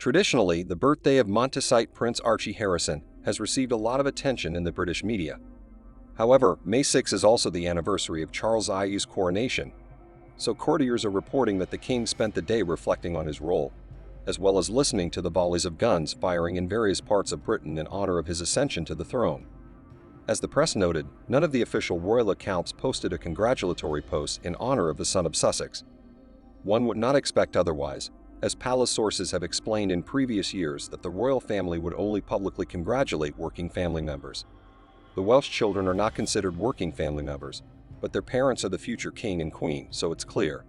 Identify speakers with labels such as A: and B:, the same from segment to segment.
A: Traditionally, the birthday of Montessite Prince Archie Harrison has received a lot of attention in the British media. However, May 6 is also the anniversary of Charles II's coronation, so courtiers are reporting that the king spent the day reflecting on his role, as well as listening to the volleys of guns firing in various parts of Britain in honor of his ascension to the throne. As the press noted, none of the official royal accounts posted a congratulatory post in honor of the son of Sussex. One would not expect otherwise, as palace sources have explained in previous years that the royal family would only publicly congratulate working family members. The Welsh children are not considered working family members, but their parents are the future king and queen, so it's clear.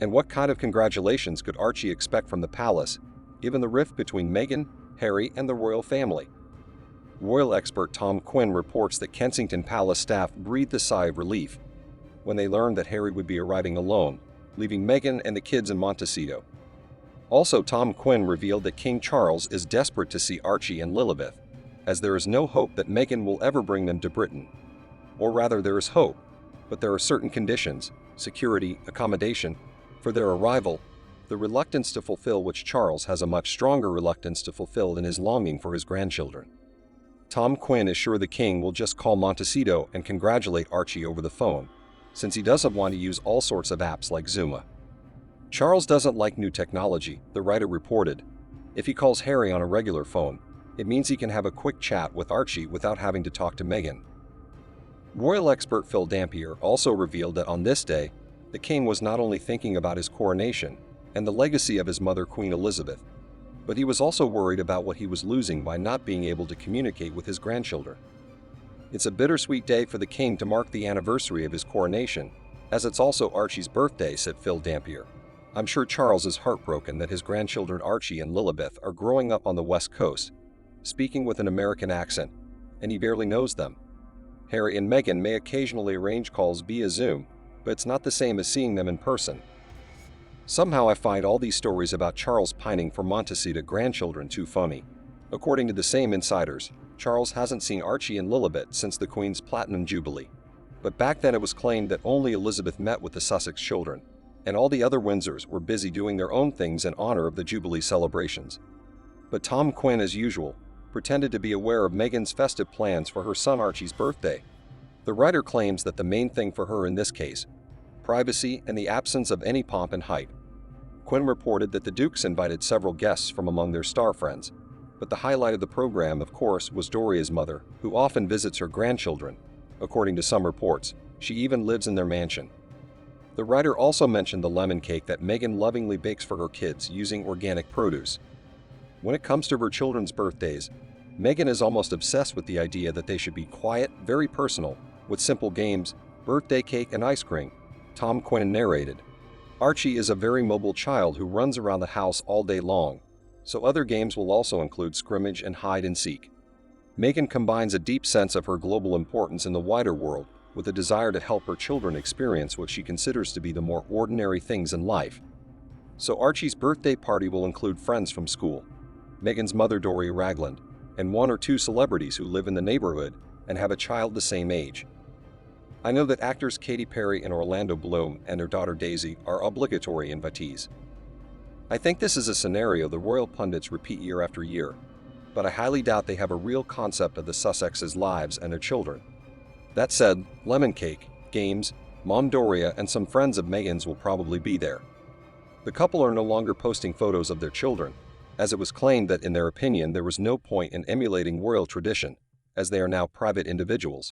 A: And what kind of congratulations could Archie expect from the palace, given the rift between Meghan, Harry, and the royal family? Royal expert Tom Quinn reports that Kensington Palace staff breathed a sigh of relief when they learned that Harry would be arriving alone, leaving Meghan and the kids in Montecito. Also, Tom Quinn revealed that King Charles is desperate to see Archie and Lilibet, as there is no hope that Meghan will ever bring them to Britain. Or rather, there is hope, but there are certain conditions, security, accommodation, for their arrival, the reluctance to fulfill which Charles has a much stronger reluctance to fulfill in his longing for his grandchildren. Tom Quinn is sure the king will just call Montecito and congratulate Archie over the phone, since he doesn't want to use all sorts of apps like Zoom. Charles doesn't like new technology, the writer reported. If he calls Harry on a regular phone, it means he can have a quick chat with Archie without having to talk to Meghan. Royal expert Phil Dampier also revealed that on this day, the king was not only thinking about his coronation and the legacy of his mother Queen Elizabeth, but he was also worried about what he was losing by not being able to communicate with his grandchildren. It's a bittersweet day for the king to mark the anniversary of his coronation, as it's also Archie's birthday, said Phil Dampier. I'm sure Charles is heartbroken that his grandchildren Archie and Lilibet are growing up on the West Coast, speaking with an American accent, and he barely knows them. Harry and Meghan may occasionally arrange calls via Zoom, but it's not the same as seeing them in person. Somehow I find all these stories about Charles pining for Montecito grandchildren too funny. According to the same insiders, Charles hasn't seen Archie and Lilibet since the Queen's Platinum Jubilee. But back then it was claimed that only Elizabeth met with the Sussex children, and all the other Windsors were busy doing their own things in honor of the Jubilee celebrations. But Tom Quinn, as usual, pretended to be aware of Meghan's festive plans for her son Archie's birthday. The writer claims that the main thing for her in this case, privacy and the absence of any pomp and hype. Quinn reported that the Dukes invited several guests from among their star friends, but the highlight of the program, of course, was Doria's mother, who often visits her grandchildren. According to some reports, she even lives in their mansion. The writer also mentioned the lemon cake that Meghan lovingly bakes for her kids using organic produce. When it comes to her children's birthdays, Meghan is almost obsessed with the idea that they should be quiet, very personal, with simple games, birthday cake, and ice cream, Tom Quinn narrated. Archie is a very mobile child who runs around the house all day long, so other games will also include scrimmage and hide and seek. Meghan combines a deep sense of her global importance in the wider world with a desire to help her children experience what she considers to be the more ordinary things in life. So Archie's birthday party will include friends from school, Meghan's mother Doria Ragland, and one or two celebrities who live in the neighborhood and have a child the same age. I know that actors Katy Perry and Orlando Bloom and their daughter Daisy are obligatory invitees. I think this is a scenario the royal pundits repeat year after year, but I highly doubt they have a real concept of the Sussexes' lives and their children. That said, lemon cake, games, Mom Doria, and some friends of Meghan's will probably be there. The couple are no longer posting photos of their children, as it was claimed that in their opinion there was no point in emulating royal tradition, as they are now private individuals.